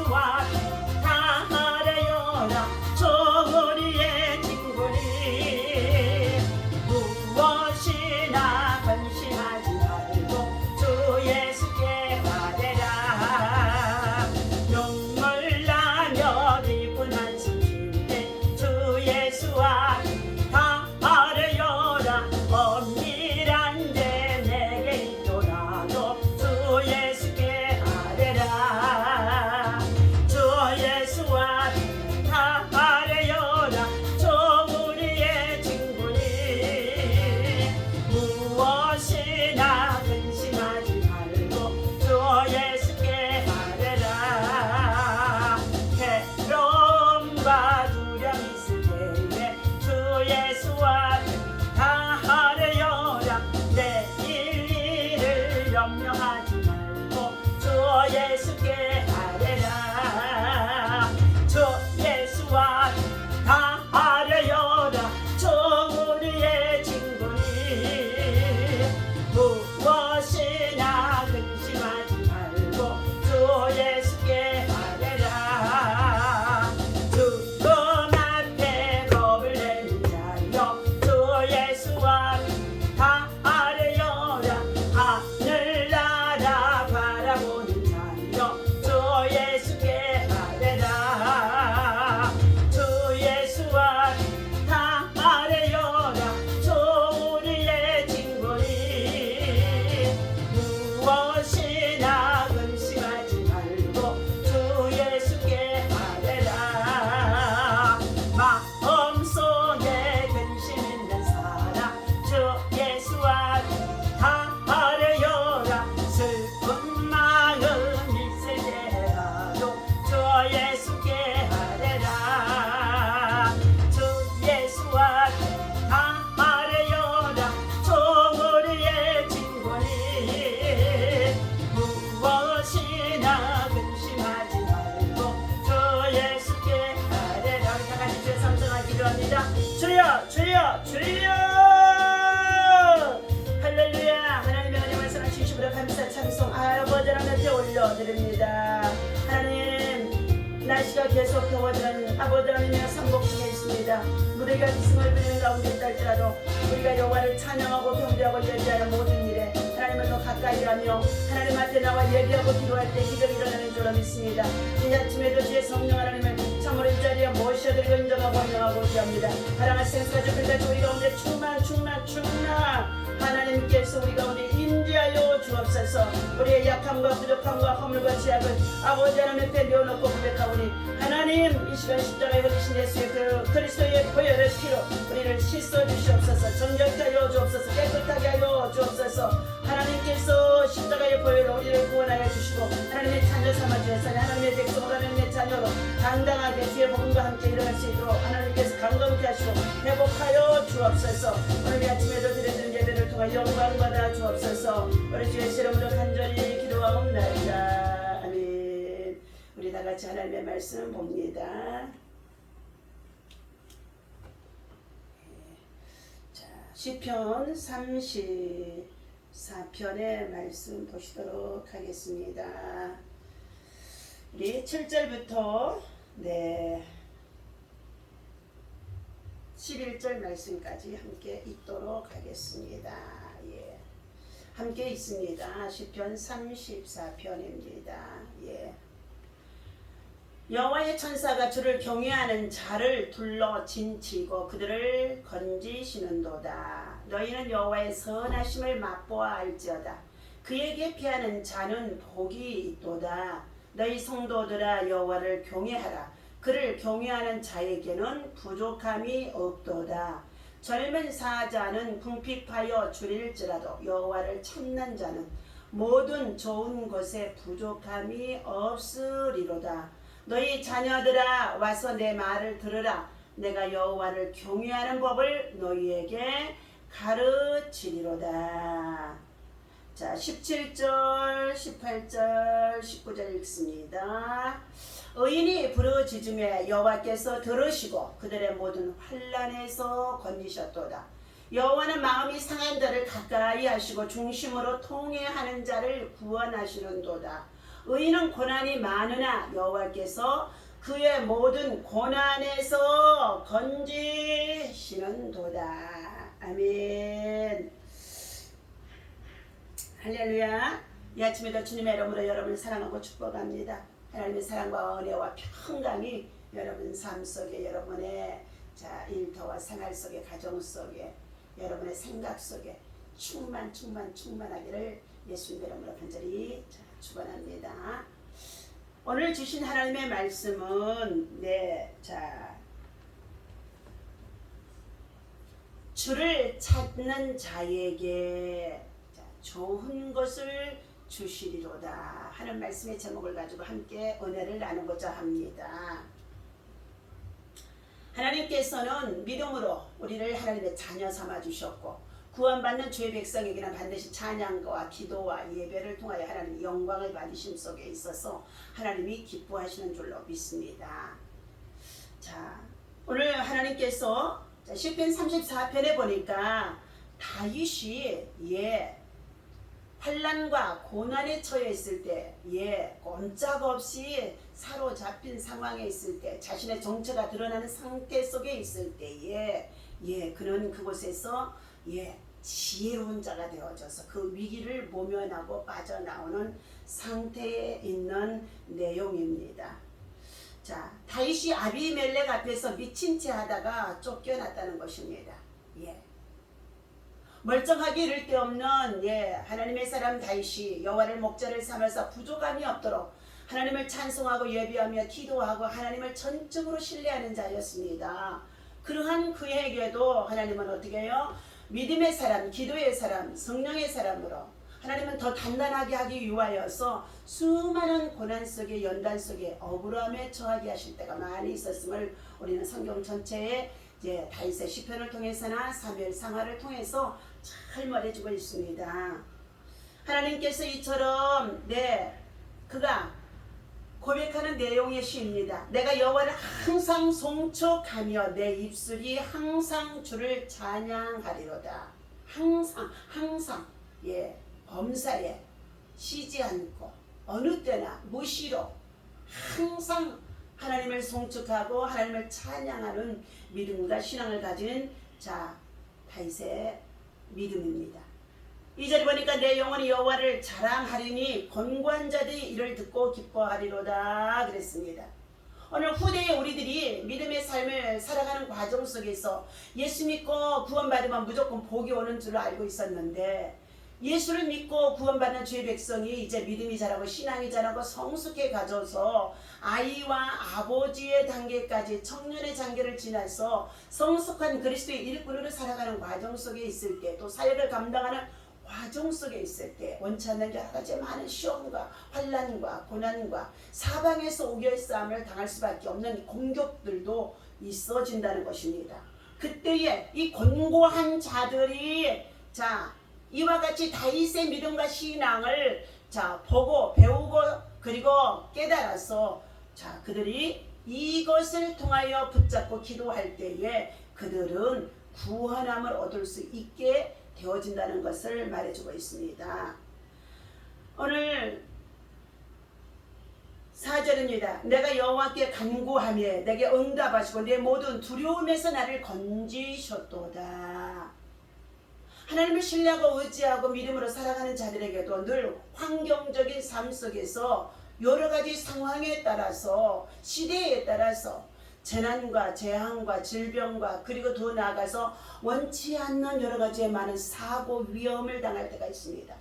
예수와 다하려라 저 우리의 친구니 무엇이나 근심하지 말고 주 예수께 가래라 눈물 나며 기쁜 한숨 쉴때 주 예수와 다하려라 엄밀한 데 내게 있더라도 주 예수께 가래라 주 예수와 다하려라 저 우리의 친구니 무엇이나 근심하지 말고 주 예수께 가래라 괴로움과 두려움 있을 때에 주 예수와 다하려라 내일 일을 염려하지 말고 주 예수께 가래라 주 예수와 다하려라 저 우리의 친구니 무엇이나 근심하지 말고 주 예수께 가래라 죽음 앞에 겁을 내는 자여 주 예수와 다하려라 하늘나라 바라보는 자여 주 예수께 가래라 주 예수와 다하려라 저 우리의 친구니 무엇이나 근심하지 말고 주 예수께 가래라 마음속에 근심 있는 사람 주 예수와 다하려라 슬픈 마음 있을 때라도 주 예수께 가래라 주 예수와 다하려라 저 우리의 친구니 무엇이나 근심하지 말고 주 예수께 가래라 우리 다같이 주의 삼성을 기도합니다 주여 주여 주여 할렐루야 하나님의 은혜 말씀을 진심으로 감사 찬송 아버지 하나님께 올려드립니다 하나님 날씨가 계속 더워지는 아버지 하나님의 상복 중에 있습니다 무대가 기승을 부리는 가운데 있다 할지라도 우리가 여호와를 찬양하고 경배하고 예배하는 모든 일에 하나님을 더 가까이 가며 하나님 앞에 나와 예배하고 기도할 때 기적이 일어나는 줄로 믿습니다 이 아침에도 주의 성령 하나님을 참으로 이 자리에 모셔드리고 인정하고 환영하고 기합니다 사랑할 생수가 주필까지 우리 가운데 충만 하나님께서 우리 가운데 임재하여 주옵소서 우리의 약함과 부족함과 허물과 죄악을 아버지 하나님 앞에 내어놓고 고백하오니 하나님 이 시간 십자가에 흘리신 예수의 그 그리스도의 보혈의 피로 우리를 씻어 주시옵소서 정결케 하여 주옵소서 깨끗하게 하여 주옵소서 하나님께서 십자가의 보혈로 우리를 구원하여 주시고 하나님의 자녀 삼아 주셔서 하나님의 백성으로 하나님의 자녀로 당당하게 주의 복음과 함께 일어날 수 있도록 하나님께서 강건케 하시고 회복하여 주옵소서 오늘 이 아침에도 드리는 예배를 통해 영광 받아 주옵소서 우리 주의 이름으로 간절히 기도하옵나이다 아멘 우리 다같이 하나님의 말씀 봅니다 자 시편 34편의 말씀 보시도록 하겠습니다 우리 7절부터 11절 말씀까지 함께 읽도록 하겠습니다. 예. 함께 있습니다. 시편 34편입니다. 예. 여호와의 천사가 주를 경외하는 자를 둘러 진치고 그들을 건지시는도다. 너희는 여호와의 선하심을 맛보아 알지어다. 그에게 피하는 자는 복이 있도다. 너희 성도들아 여호와를 경외하라. 그를 경외하는 자에게는 부족함이 없도다. 젊은 사자는 궁핍하여 줄일지라도 여호와를 찾는 자는 모든 좋은 것에 부족함이 없으리로다. 너희 자녀들아 와서 내 말을 들으라. 내가 여호와를 경외하는 법을 너희에게 가르치리로다. 자, 17절, 18절, 19절 읽습니다. 의인이 부르짖음에 여호와께서 들으시고 그들의 모든 환난에서 건지셨도다. 여호와는 마음이 상한 자를 가까이 하시고 중심으로 통회하는 자를 구원하시는도다. 의인은 고난이 많으나 여호와께서 그의 모든 고난에서 건지시는도다. 아멘. 할렐루야. 이 아침에도 주님의 이름으로 여러분을 사랑하고 축복합니다. 하나님의 사랑과 은혜와 평강이 여러분 삶 속에, 여러분의 일터와 생활 속에, 가정 속에, 여러분의 생각 속에 충만하기를 예수님의 이름으로 간절히 축원합니다. 오늘 주신 하나님의 말씀은 주를 찾는 자에게 좋은 것을 주시리로다 하는 말씀의 제목을 가지고 함께 은혜를 나누고자 합니다. 하나님께서는 믿음으로 우리를 하나님의 자녀 삼아 주셨고, 구원받는 주의 백성에게는 반드시 찬양과 기도와 예배를 통하여 하나님의 영광을 받으심 속에 있어서 하나님이 기뻐하시는 줄로 믿습니다. 오늘 하나님께서 시편 34편에 보니까 다윗이 환난과 고난에 처해 있을 때, 꼼짝없이 사로잡힌 상황에 있을 때, 자신의 정체가 드러나는 상태 속에 있을 때에 그는 그곳에서 지혜로운 자가 되어져서 그 위기를 모면하고 빠져나오는 상태에 있는 내용입니다. 다윗이 아비멜렉 앞에서 미친 채 하다가 쫓겨났다는 것입니다. 멀쩡하게 이를 데 없는 하나님의 사람 다윗이 여호와를 목자를 삼아서 부족함이 없도록 하나님을 찬송하고 예배하며 기도하고 하나님을 전적으로 신뢰하는 자였습니다. 그러한 그에게도 하나님은 어떻게 해요? 믿음의 사람, 기도의 사람, 성령의 사람으로 하나님은 더 단단하게 하기 위하여서 수많은 고난 속에, 연단 속에 억울함에 처하게 하실 때가 많이 있었음을 우리는 성경 전체에 다윗의 시편을 통해서나 사무엘 상하를 통해서 잘 말해주고 있습니다. 하나님께서 이처럼 그가 고백하는 내용의 시입니다. 내가 여호와를 항상 송축하며 내 입술이 항상 주를 찬양하리로다. 항상 범사에 쉬지 않고 어느 때나 무시로 항상 하나님을 송축하고 하나님을 찬양하는 믿음과 신앙을 가진 다윗의 믿음입니다. 2절에 보니까 내 영혼이 여호와를 자랑하리니 권고한 자들이 이를 듣고 기뻐하리로다 그랬습니다. 오늘 후대에 우리들이 믿음의 삶을 살아가는 과정 속에서 예수 믿고 구원받으면 무조건 복이 오는 줄로 알고 있었는데, 예수를 믿고 구원받는 주의 백성이 이제 믿음이 자라고 신앙이 자라고 성숙해 가져서 아이와 아버지의 단계까지 청년의 단계를 지나서 성숙한 그리스도의 일꾼으로 살아가는 과정 속에 있을 때, 또 사역을 감당하는 과정 속에 있을 때 원치 않는 여러 가지 많은 시험과 환난과 고난과 사방에서 우겨싸움을 당할 수밖에 없는 공격들도 있어진다는 것입니다. 그때에 이 권고한 자들이 이와 같이 다윗의 믿음과 신앙을 보고 배우고 그리고 깨달아서 그들이 이것을 통하여 붙잡고 기도할 때에 그들은 구원함을 얻을 수 있게 되어진다는 것을 말해주고 있습니다. 오늘 4절입니다. 내가 여호와께 간구하며 내게 응답하시고 내 모든 두려움에서 나를 건지셨도다. 하나님을 신뢰하고 의지하고 믿음으로 살아가는 자들에게도 늘 환경적인 삶 속에서 여러 가지 상황에 따라서, 시대에 따라서 재난과 재앙과 질병과 그리고 더 나아가서 원치 않는 여러 가지의 많은 사고 위험을 당할 때가 있습니다.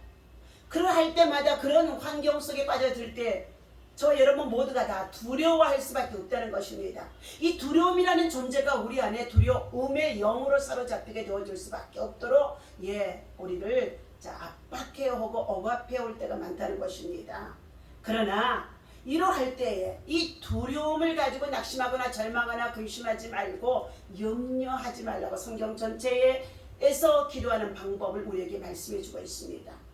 그러할 때마다 그런 환경 속에 빠져들 때 저 여러분 모두가 다 두려워할 수밖에 없다는 것입니다. 이 두려움이라는 존재가 우리 안에 두려움의 영으로 사로잡히게 되어줄 수밖에 없도록 우리를 압박해오고 억압해올 때가 많다는 것입니다. 그러나 이러할 때에 이 두려움을 가지고 낙심하거나 절망하거나 근심하지 말고 염려하지 말라고 성경 전체에서 기도하는 방법을 우리에게 말씀해 주고 있습니다.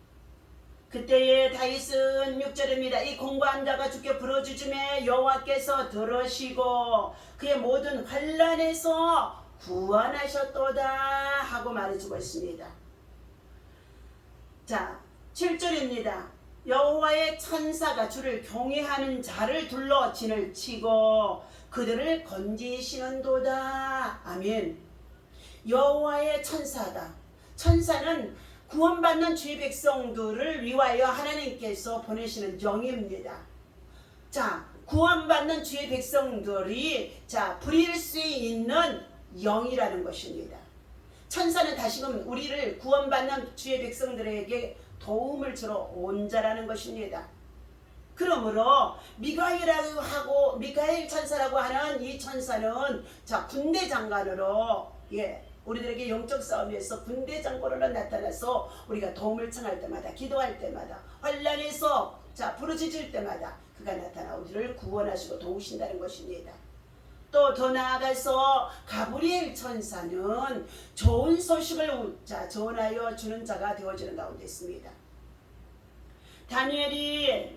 그때에 다윗은 6절입니다. 이 공고한 자가 주께 부르짖음에 여호와께서 들으시고 그의 모든 환난에서 구원하셨도다 하고 말해주고 있습니다. 7절입니다. 여호와의 천사가 주를 경외하는 자를 둘러 진을 치고 그들을 건지시는도다. 아멘. 여호와의 천사다. 천사는 구원받는 주의 백성들을 위하여 하나님께서 보내시는 영입니다. 자, 구원받는 주의 백성들이 부릴 수 있는 영이라는 것입니다. 천사는 다시금 우리를 구원받는 주의 백성들에게 도움을 주러 온 자라는 것입니다. 그러므로 미가엘이라고 하고 미가엘 천사라고 하는 이 천사는 군대 장관으로 우리들에게 영적 싸움에서 군대 장관으로 나타나서 우리가 도움을 청할 때마다 기도할 때마다 환난에서 부르짖을 때마다 그가 나타나 우리를 구원하시고 도우신다는 것입니다. 또 더 나아가서 가브리엘 천사는 좋은 소식을 전하여 주는 자가 되어지는 가운데 있습니다. 다니엘이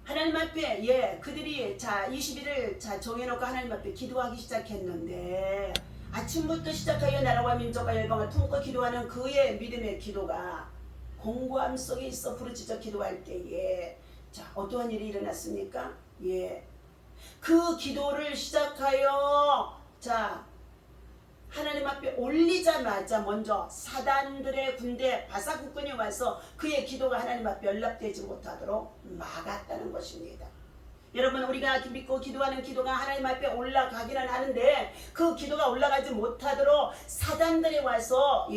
하나님 앞에 그들이 20일을 정해놓고 하나님 앞에 기도하기 시작했는데 아침부터 시작하여 나라와 민족과 열방을 품고 기도하는 그의 믿음의 기도가 공고함 속에 있어 부르짖어 기도할 때에 어떠한 일이 일어났습니까? 그 기도를 시작하여 하나님 앞에 올리자마자 먼저 사단들의 군대 바사국군이 와서 그의 기도가 하나님 앞에 연락되지 못하도록 막았다는 것입니다. 여러분, 우리가 믿고 기도하는 기도가 하나님 앞에 올라가기는 하는데 그 기도가 올라가지 못하도록 사단들이 와서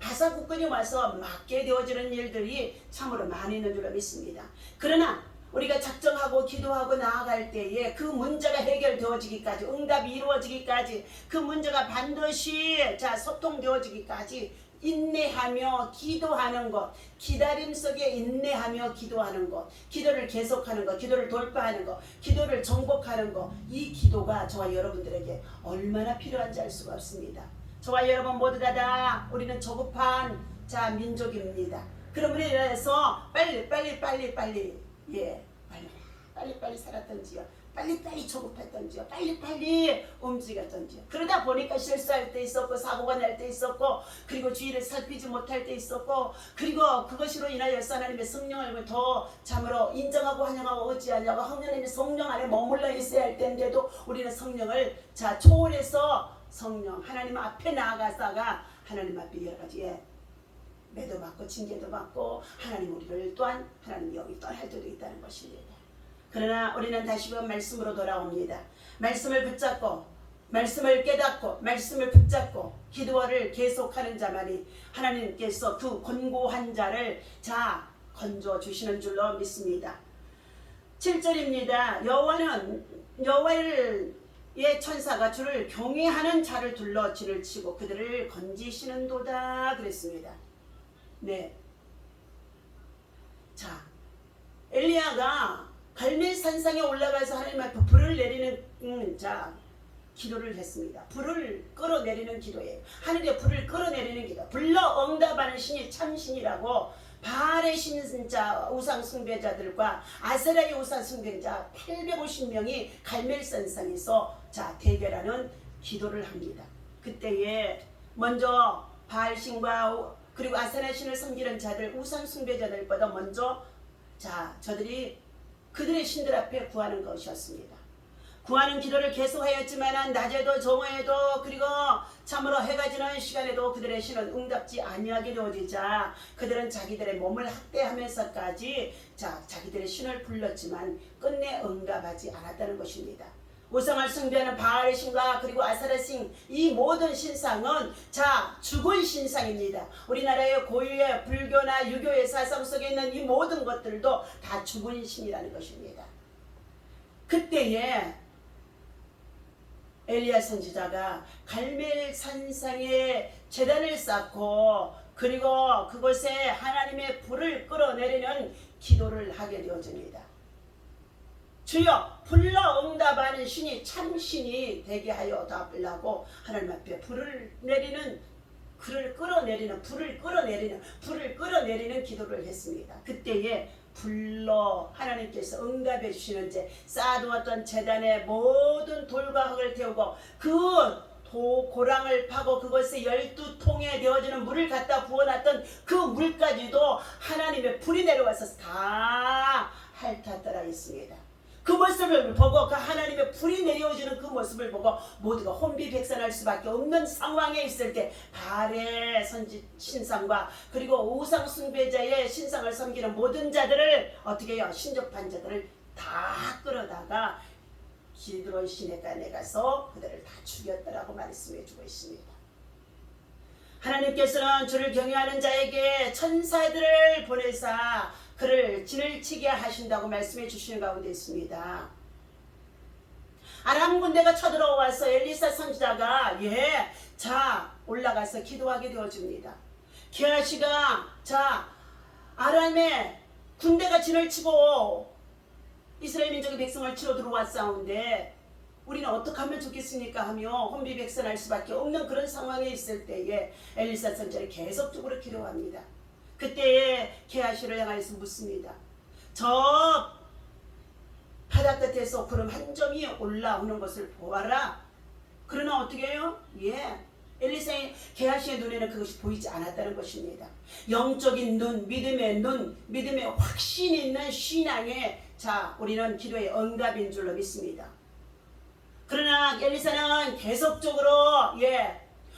바사국군이 와서 막게 되어지는 일들이 참으로 많이 있는 줄로 믿습니다. 그러나 우리가 작정하고 기도하고 나아갈 때에 그 문제가 해결되어지기까지, 응답이 이루어지기까지, 그 문제가 반드시 소통되어지기까지 인내하며 기도하는 것, 기다림 속에 인내하며 기도하는 것, 기도를 계속하는 것, 기도를 돌파하는 것, 기도를 정복하는 것, 이 기도가 저와 여러분들에게 얼마나 필요한지 알 수가 없습니다. 저와 여러분 모두 다 우리는 조급한 민족입니다. 그러므로 인해서 빨리 살았던지요, 빨리 조급했던지요, 빨리 움직였던지요. 그러다 보니까 실수할 때 있었고, 사고가 날 때 있었고, 그리고 주의를 살피지 못할 때 있었고, 그리고 그것으로 인하여 하나님의 성령을 더 참으로 인정하고 환영하고 어찌하냐고 하나님의 성령 안에 머물러 있어야 할 때인데도 우리는 성령을 초월해서 성령 하나님 앞에 나아가다가 하나님 앞에 여러 가지 매도 받고 징계도 받고 하나님 우리를 또한 하나님 여기 떠날 때도 있다는 것입니다. 그러나 우리는 다시금 말씀으로 돌아옵니다. 말씀을 붙잡고 말씀을 깨닫고 말씀을 붙잡고 기도를 계속하는 자만이 하나님께서 그 권고한 자를 건져 주시는 줄로 믿습니다. 7절입니다. 여호와의 천사가 주를 경외하는 자를 둘러 진을 치고 그들을 건지시는도다 그랬습니다. 엘리야가 갈멜 산상에 올라가서 하나님 앞에 불을 내리는 기도를 했습니다. 불을 끌어내리는 기도예요. 하늘에 불을 끌어내리는 기도. 불러 응답하는 신이 참신이라고 바알의 신자 우상 숭배자들과 아세라의 우상 숭배자 850명이 갈멜 산상에서 대결하는 기도를 합니다. 그때에 먼저 바알 신과 그리고 아세라 신을 섬기는 자들 우상 숭배자들보다 먼저 저들이 그들의 신들 앞에 구하는 것이었습니다. 구하는 기도를 계속하였지만 낮에도 정오에도 그리고 참으로 해가 지는 시간에도 그들의 신은 응답지 아니하게 되어지자 그들은 자기들의 몸을 학대하면서까지 자기들의 신을 불렀지만 끝내 응답하지 않았다는 것입니다. 우상을 숭배하는 바알의 신과 그리고 아세라 신, 이 모든 신상은 죽은 신상입니다. 우리나라의 고유의 불교나 유교의 사상 속에 있는 이 모든 것들도 다 죽은 신이라는 것입니다. 그때에 엘리야 선지자가 갈멜 산상에 제단을 쌓고 그리고 그곳에 하나님의 불을 끌어내리는 기도를 하게 되어집니다. 주여 불러 응답하는 신이 참신이 되게 하여 답하라고 하나님 앞에 불을 끌어내리는 기도를 했습니다. 그때에 불러 하나님께서 응답해 주시는 제 쌓아두었던 제단의 모든 돌과 흙을 태우고 그 고랑을 파고 그것에 12통에 되어지는 물을 갖다 부어놨던 그 물까지도 하나님의 불이 내려와서 다 핥았더라 있습니다. 그 모습을 보고 그 하나님의 불이 내려오시는 그 모습을 보고 모두가 혼비백산할 수밖에 없는 상황에 있을 때 바알의 신상과 그리고 우상 숭배자의 신상을 섬기는 모든 자들을 어떻게 해요? 신접한 자들을 다 끌어다가 기드론 시내간에 가서 그들을 다 죽였더라고 말씀해 주고 있습니다. 하나님께서는 주를 경외하는 자에게 천사들을 보내사 그를 진을 치게 하신다고 말씀해 주시는 가운데 있습니다. 아람 군대가 쳐들어와서 엘리사 선지자가 올라가서 기도하게 되어집니다. 게하시가 아람의 군대가 진을 치고 이스라엘 민족의 백성을 치러 들어왔사온데 우리는 어떻게 하면 좋겠습니까 하며 혼비백산할 수밖에 없는 그런 상황에 있을 때에 엘리사 선지자를 계속적으로 기도합니다. 그때에 게하시를 향하여서 묻습니다. 저 바다 끝에서 구름 한 점이 올라오는 것을 보아라. 그러나 어떻게 해요? 엘리사의 게하시의 눈에는 그것이 보이지 않았다는 것입니다. 영적인 눈, 믿음의 확신 있는 신앙에 우리는 기도의 응답인 줄로 믿습니다. 그러나 엘리사는 계속적으로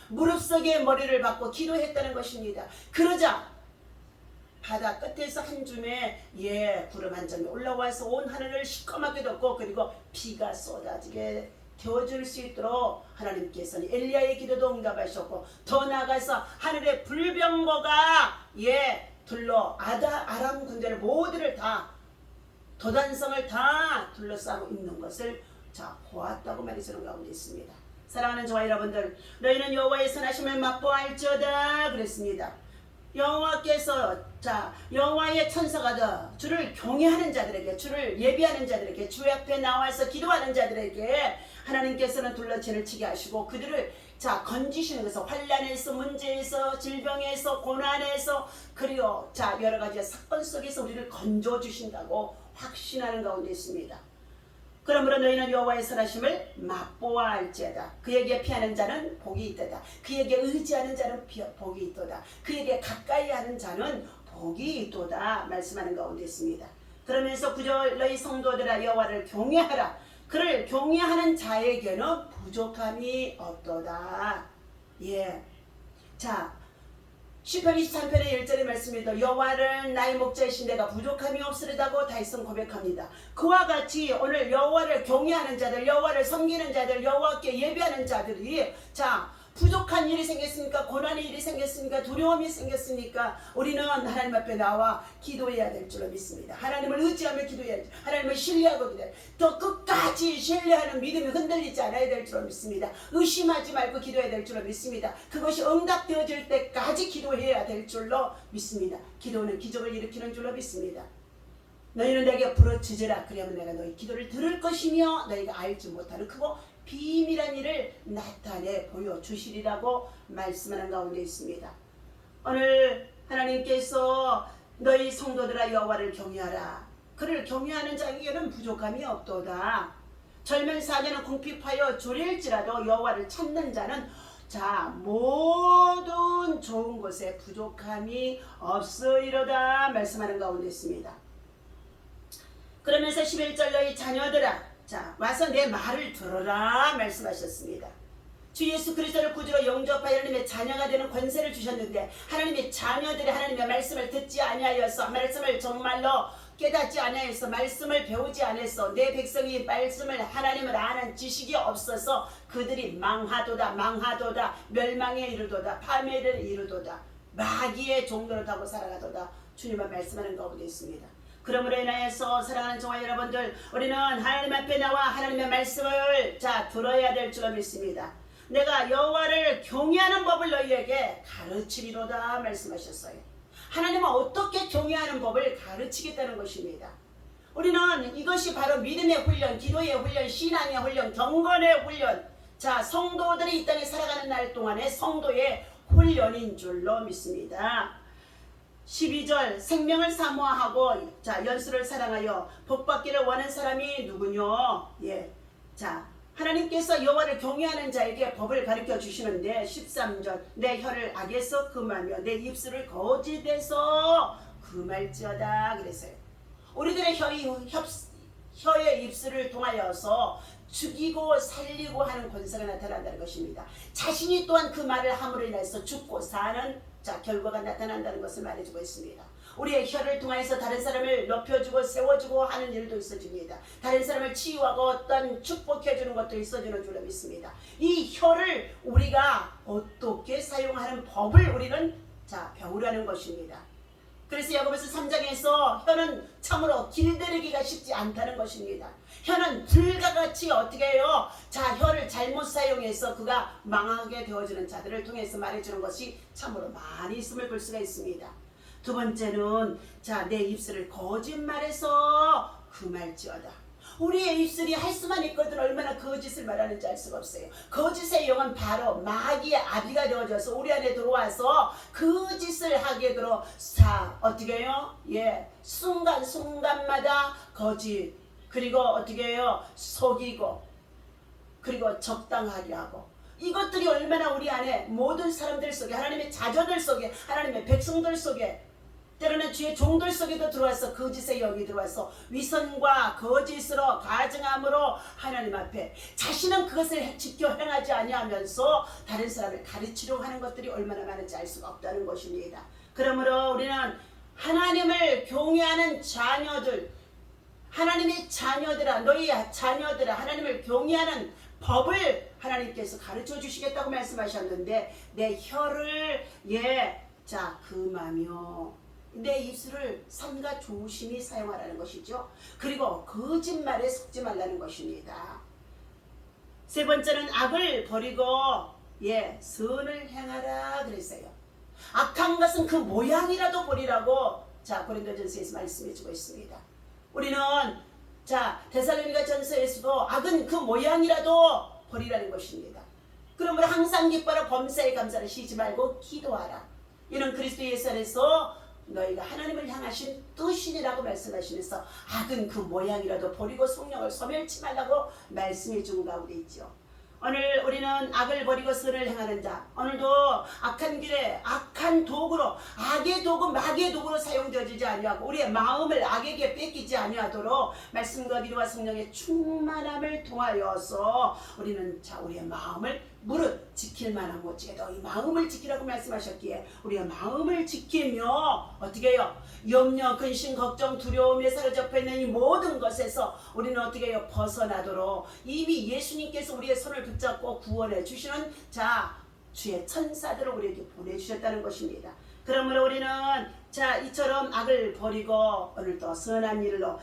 무릎 속에 머리를 박고 기도했다는 것입니다. 그러자 바다 끝에서 한 줌에 구름 한 점이 올라와서 온 하늘을 시커멓게 덮고 그리고 비가 쏟아지게 되어줄 수 있도록 하나님께서는 엘리야의 기도도 응답하셨고 더 나아가서 하늘의 불병거가 둘러 아람 군대를 모두를 다 도단성을 다 둘러싸고 있는 것을 보았다고 말해주는 가운데 있습니다. 사랑하는 저와 여러분들, 너희는 여호와의 선하심을 맛보알지어다 그랬습니다. 여호와께서 여호와의 천사가 주를 경외하는 자들에게, 주를 예비하는 자들에게, 주 앞에 나와서 기도하는 자들에게 하나님께서는 둘러진을 치게 하시고 그들을 건지시는 것은 환난에서, 문제에서, 질병에서, 고난에서, 그리고 여러 가지 사건 속에서 우리를 건져 주신다고 확신하는 가운데 있습니다. 그러므로 너희는 여호와의 선하심을 맛보아 알지어다. 그에게 피하는 자는 복이 있도다. 그에게 의지하는 자는 복이 있도다. 그에게 가까이 하는 자는 복이 있도다 말씀하는 가운데 있습니다. 그러면서 9절 너희 성도들아 여호와를 경외하라. 그를 경외하는 자에게는 부족함이 없도다. 시편 23편의 1절의 말씀입니다. 여호와를 나의 목자이신 내가 부족함이 없으리다고 다윗은 고백합니다. 그와 같이 오늘 여호와를 경외하는 자들, 여호와를 섬기는 자들, 여호와께 예배하는 자들이 부족한 일이 생겼으니까, 고난의 일이 생겼으니까, 두려움이 생겼으니까 우리는 하나님 앞에 나와 기도해야 될 줄로 믿습니다. 하나님을 의지하며 기도해야 될 줄, 하나님을 신뢰하고 기도해야 될 줄, 또 끝까지 신뢰하는 믿음이 흔들리지 않아야 될 줄로 믿습니다. 의심하지 말고 기도해야 될 줄로 믿습니다. 그것이 응답되어질 때까지 기도해야 될 줄로 믿습니다. 기도는 기적을 일으키는 줄로 믿습니다. 너희는 내게 부르짖으라. 그러면 내가 너희 기도를 들을 것이며 너희가 알지 못하는 크고 비밀한 일을 나타내 보여주시리라고 말씀하는 가운데 있습니다. 오늘 하나님께서 너희 성도들아 여호와를 경외하라. 그를 경외하는 자에게는 부족함이 없도다. 젊은 사자는 궁핍하여 졸릴지라도 여호와를 찾는 자는 모든 좋은 것에 부족함이 없으리로다 말씀하는 가운데 있습니다. 그러면서 11절 너희 자녀들아 와서 내 말을 들어라 말씀하셨습니다. 주 예수 그리스도를 구주로 영접하여 하나님의 자녀가 되는 권세를 주셨는데 하나님의 자녀들이 하나님의 말씀을 듣지 아니하여서, 말씀을 정말로 깨닫지 아니하여서, 말씀을 배우지 않아서, 내 백성이 말씀을 하나님을 아는 지식이 없어서 그들이 망하도다 멸망에 이르도다 파멸에 이르도다 마귀의 종로를 타고 살아가도다 주님은 말씀하는 가운데 있습니다. 그러므로 인하여서 사랑하는 저와 여러분들, 우리는 하나님 앞에 나와 하나님의 말씀을 들어야 될 줄로 믿습니다. 내가 여호와를 경외하는 법을 너희에게 가르치리로다 말씀하셨어요. 하나님은 어떻게 경외하는 법을 가르치겠다는 것입니다. 우리는 이것이 바로 믿음의 훈련, 기도의 훈련, 신앙의 훈련, 경건의 훈련, 성도들이 이 땅에 살아가는 날 동안에 성도의 훈련인 줄로 믿습니다. 12절 생명을 사모하고 연수를 사랑하여 복받기를 원하는 사람이 누구뇨? 하나님께서 여호와를 경외하는 자에게 법을 가르쳐 주시는데 13절 내 혀를 악에서 금하며 내 입술을 거짓에서 금할지어다 그랬어요. 우리들의 혀의 입술을 통하여서 죽이고 살리고 하는 권세가 나타난다는 것입니다. 자신이 또한 그 말을 함으로 인해서 죽고 사는 결과가 나타난다는 것을 말해주고 있습니다. 우리의 혀를 통해서 다른 사람을 높여주고 세워주고 하는 일도 있어집니다. 다른 사람을 치유하고 어떤 축복해주는 것도 있어지는 줄로 믿습니다. 이 혀를 우리가 어떻게 사용하는 법을 우리는 배우라는 것입니다. 그래서 야고보서 3장에서 혀는 참으로 길들이기가 쉽지 않다는 것입니다. 혀는 들과 같이 어떻게 해요? 혀를 잘못 사용해서 그가 망하게 되어지는 자들을 통해서 말해주는 것이 참으로 많이 있음을 볼 수가 있습니다. 두 번째는 내 입술을 거짓말해서 금할지어다. 우리의 입술이 할 수만 있거든 얼마나 거짓을 말하는지 알 수가 없어요. 거짓의 영은 바로 마귀의 아비가 되어져서 우리 안에 들어와서 거짓을 하게 들어 어떻게 해요? 순간순간마다 거짓, 그리고 어떻게 해요? 속이고, 그리고 적당하게 하고, 이것들이 얼마나 우리 안에 모든 사람들 속에, 하나님의 자녀들 속에, 하나님의 백성들 속에, 때로는 주의 종들 속에도 들어와서 거짓의 영이 들어와서 위선과 거짓으로 가증함으로 하나님 앞에 자신은 그것을 지켜 행하지 아니하면서 다른 사람을 가르치려고 하는 것들이 얼마나 많은지 알 수가 없다는 것입니다. 그러므로 우리는 하나님을 경외하는 자녀들, 하나님의 자녀들아, 너희 자녀들아, 하나님을 경외하는 법을 하나님께서 가르쳐 주시겠다고 말씀하셨는데 내 혀를 금하며 내 입술을 삼가 조심히 사용하라는 것이죠. 그리고 거짓말에 속지 말라는 것입니다. 세 번째는 악을 버리고 선을 행하라 그랬어요. 악한 것은 그 모양이라도 버리라고 고린도전서에서 말씀해 주고 있습니다. 우리는 데살로니가 전서에서도 악은 그 모양이라도 버리라는 것입니다. 그러므로 항상 기뻐라 범사에 감사를 쉬지 말고 기도하라. 이는 그리스도 예수 안에서 너희가 하나님을 향하신 뜻이니라고 말씀하시면서 악은 그 모양이라도 버리고 성령을 소멸치 말라고 말씀해 준 가운데 있죠. 오늘 우리는 악을 버리고 선을 행하는 자, 오늘도 악한 길에 악한 도구로, 악의 도구, 마귀의 도구로 사용되어지지 아니하고 우리의 마음을 악에게 뺏기지 아니하도록 말씀과 기도와 성령의 충만함을 통하여서 우리는 우리의 마음을 무릇 지킬 만한 못지게 너희 마음을 지키라고 말씀하셨기에 우리의 마음을 지키며 어떻게 해요? 염려, 근심, 걱정, 두려움에 사로잡혀 있는 이 모든 것에서 우리는 어떻게 해요? 벗어나도록 이미 예수님께서 우리의 손을 붙잡고 구원해 주시는 주의 천사들을 우리에게 보내주셨다는 것입니다. 그러므로 우리는 이처럼 악을 버리고 오늘도 선한 일로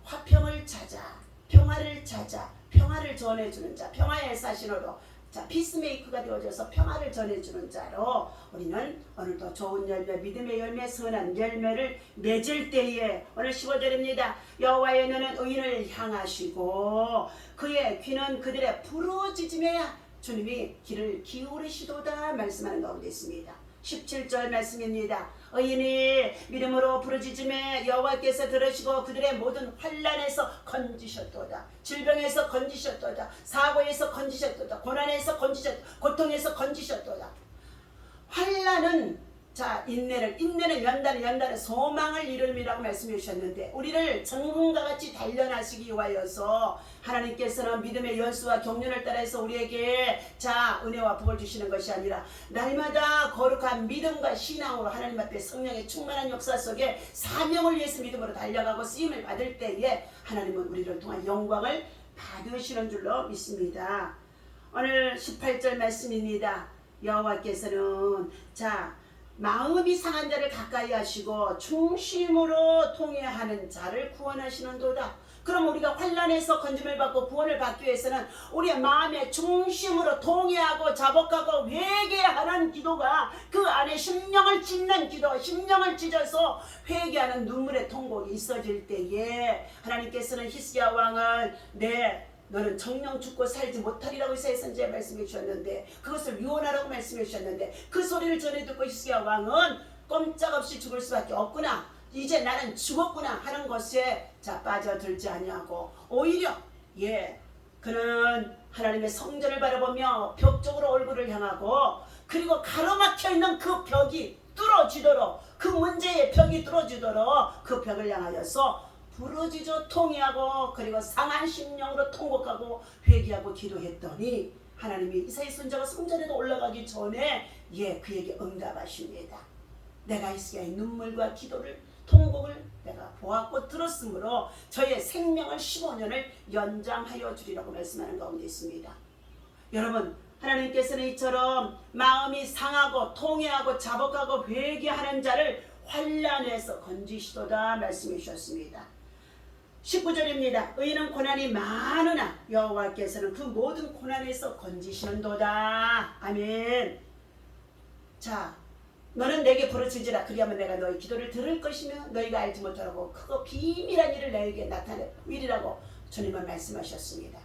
화평을 찾아, 평화를 찾아, 평화를 전해주는 자, 평화의 사신으로 피스메이커가 되어져서 평화를 전해주는 자로 우리는 오늘도 좋은 열매, 믿음의 열매, 선한 열매를 맺을 때에 오늘 15절입니다. 여호와의 눈은 의인을 향하시고 그의 귀는 그들의 부르짖음에 주님이 귀를 기울이시도다 말씀하는 가운데 있습니다. 17절 말씀입니다. 의인이 믿음으로 부르짖음에 여호와께서 들으시고 그들의 모든 환난에서 건지셨도다. 질병에서 건지셨도다. 사고에서 건지셨도다. 고난에서 건지셨도다. 고통에서 건지셨도다. 환난은 인내는 연단은 소망을 이름이라고 말씀해 주셨는데 우리를 정금과 같이 단련하시기 위하여서 하나님께서는 믿음의 연수와 경륜을 따라서 우리에게 은혜와 복을 주시는 것이 아니라 날마다 거룩한 믿음과 신앙으로 하나님 앞에 성령의 충만한 역사 속에 사명을 위해서 믿음으로 달려가고 쓰임을 받을 때에 하나님은 우리를 통한 영광을 받으시는 줄로 믿습니다. 오늘 18절 말씀입니다. 여호와께서는 마음이 상한 자를 가까이 하시고 중심으로 통회하는 자를 구원하시는도다. 그럼 우리가 환난에서 건짐을 받고 구원을 받기 위해서는 우리의 마음의 중심으로 통회하고 자복하고 회개하는 기도가 그 안에 심령을 찢는 기도, 심령을 찢어서 회개하는 눈물의 통곡이 있어질 때에 하나님께서는 히스기야 왕을 너는 정령 죽고 살지 못하리라고 이사야 선지자에 말씀해 주셨는데 그것을 유언하라고 말씀해 주셨는데 그 소리를 전해 듣고 히스기야 왕은 꼼짝없이 죽을 수밖에 없구나, 이제 나는 죽었구나 하는 것에 빠져들지 아니하고 오히려 그는 하나님의 성전을 바라보며 벽 쪽으로 얼굴을 향하고 그리고 가로막혀 있는 그 벽이 뚫어지도록 그 문제의 벽이 뚫어지도록 그 벽을 향하여서 부르짖어 통회하고 그리고 상한 심령으로 통곡하고 회개하고 기도했더니 하나님이 이사야 선지자가 성전에도 올라가기 전에 그에게 응답하십니다. 내가 이스라엘 눈물과 기도를 통곡을 내가 보았고 들었으므로 저의 생명을 15년을 연장하여 주리라고 말씀하는 가운데 있습니다. 여러분, 하나님께서는 이처럼 마음이 상하고 통회하고 자복하고 회개하는 자를 환난에서 건지시도다 말씀해 주셨습니다. 19절입니다. 의인은 고난이 많으나 여호와께서는 그 모든 고난에서 건지시는도다. 아멘. 자, 너는 내게 부르짖으라. 그리하면 내가 너희 기도를 들을 것이며 너희가 알지 못하라고 크고 비밀한 일을 너희에게 나타내리라고 주님은 말씀하셨습니다.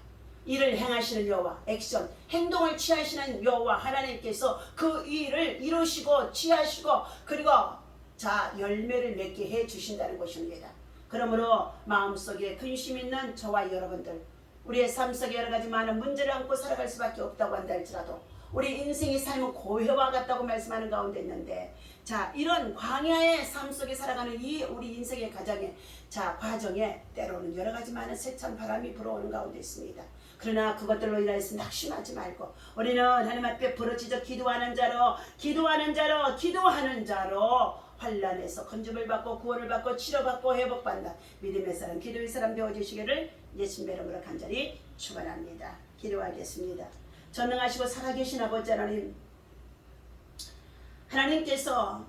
일을 행하시는 여호와, 액션, 행동을 취하시는 여호와 하나님께서 그 일을 이루시고 취하시고 그리고 열매를 맺게 해 주신다는 것입니다. 그러므로 마음속에 근심 있는 저와 여러분들, 우리의 삶 속에 여러 가지 많은 문제를 안고 살아갈 수밖에 없다고 한다 할지라도 우리 인생의 삶은 고해와 같다고 말씀하는 가운데 있는데, 이런 광야의 삶 속에 살아가는 이 우리 인생의 가정의 과정에 때로는 여러 가지 많은 세찬 바람이 불어오는 가운데 있습니다. 그러나 그것들로 인하여서 낙심하지 말고 우리는 하나님 앞에 부르짖어 기도하는 자로 환난에서 건짐을 받고 구원을 받고 치료받고 회복받는 믿음의 사람, 기도의 사람 되어주시기를 예수님의 이름으로 간절히 축원합니다. 기도하겠습니다. 전능하시고 살아계신 아버지 하나님께서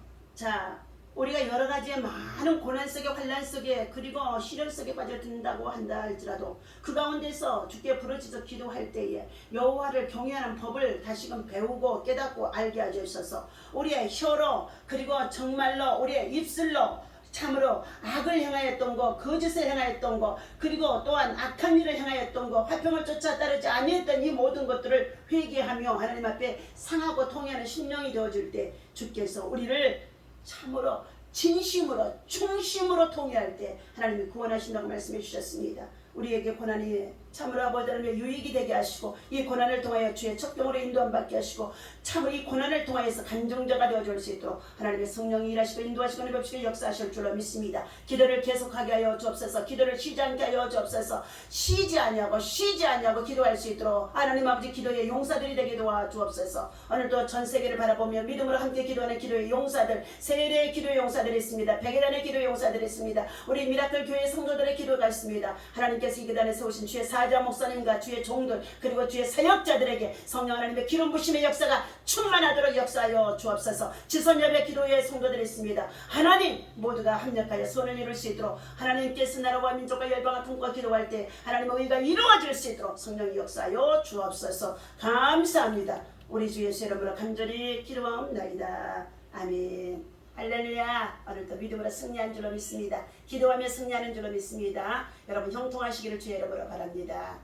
우리가 여러 가지의 많은 고난 속에 환난 속에 그리고 시련 속에 빠져든다고 한다 할지라도 그 가운데서 주께 부르짖어 기도할 때에 여호와를 경외하는 법을 다시금 배우고 깨닫고 알게 하여 주셔서 우리의 혀로 그리고 정말로 우리의 입술로 참으로 악을 행하였던 것, 거짓을 행하였던 것, 그리고 또한 악한 일을 행하였던 것, 화평을 쫓아 따르지 아니했던 이 모든 것들을 회개하며 하나님 앞에 상하고 통회하는 심령이 되어줄 때 주께서 우리를 참으로 진심으로 충심으로 통회할 때 하나님이 구원하신다고 말씀해 주셨습니다. 우리에게 고난이 참으로 아버지 하나님의 유익이 되게 하시고 이 고난을 통하여 주의 척경으로 인도함 받게 하시고 참으로 이 고난을 통하여서 간증자가 되어줄 수 있도록 하나님의 성령이 일하시고 인도하시고 은혜롭시고 역사하실 줄로 믿습니다. 기도를 계속하게 하여 주옵소서. 기도를 쉬지 않게 하여 주옵소서. 쉬지 아니하고 기도할 수 있도록 하나님 아버지 기도의 용사들이 되게 도와주옵소서. 오늘도 전 세계를 바라보며 믿음으로 함께 기도하는 기도의 용사들, 세례의 기도의 용사들이 있습니다. 백일안의 기도의 용사들이 있습니다. 우리 미라클 교회 성도들의 기도가 있습니다. 하나님께서 이 계단에 세우신 주의 사자 목사님과 주의 종들 그리고 주의 사역자들에게 성령 하나님의 기름 부심의 역사가 충만하도록 역사하여 주옵소서. 지선협의 기도의 성도들이 있습니다. 하나님 모두가 합력하여 소원을 이룰 수 있도록 하나님께서 나라와 민족과 열방을 품고 기도할 때 하나님의 의가 이루어질 수 있도록 성령이 역사하여 주옵소서. 감사합니다. 우리 주 예수 이름으로 간절히 기도하옵나이다. 아멘. 할렐루야. 오늘도 믿음으로 승리한 줄로 믿습니다. 기도하며 승리하는 줄로 믿습니다. 여러분 형통하시기를 주의 이름으로 바랍니다.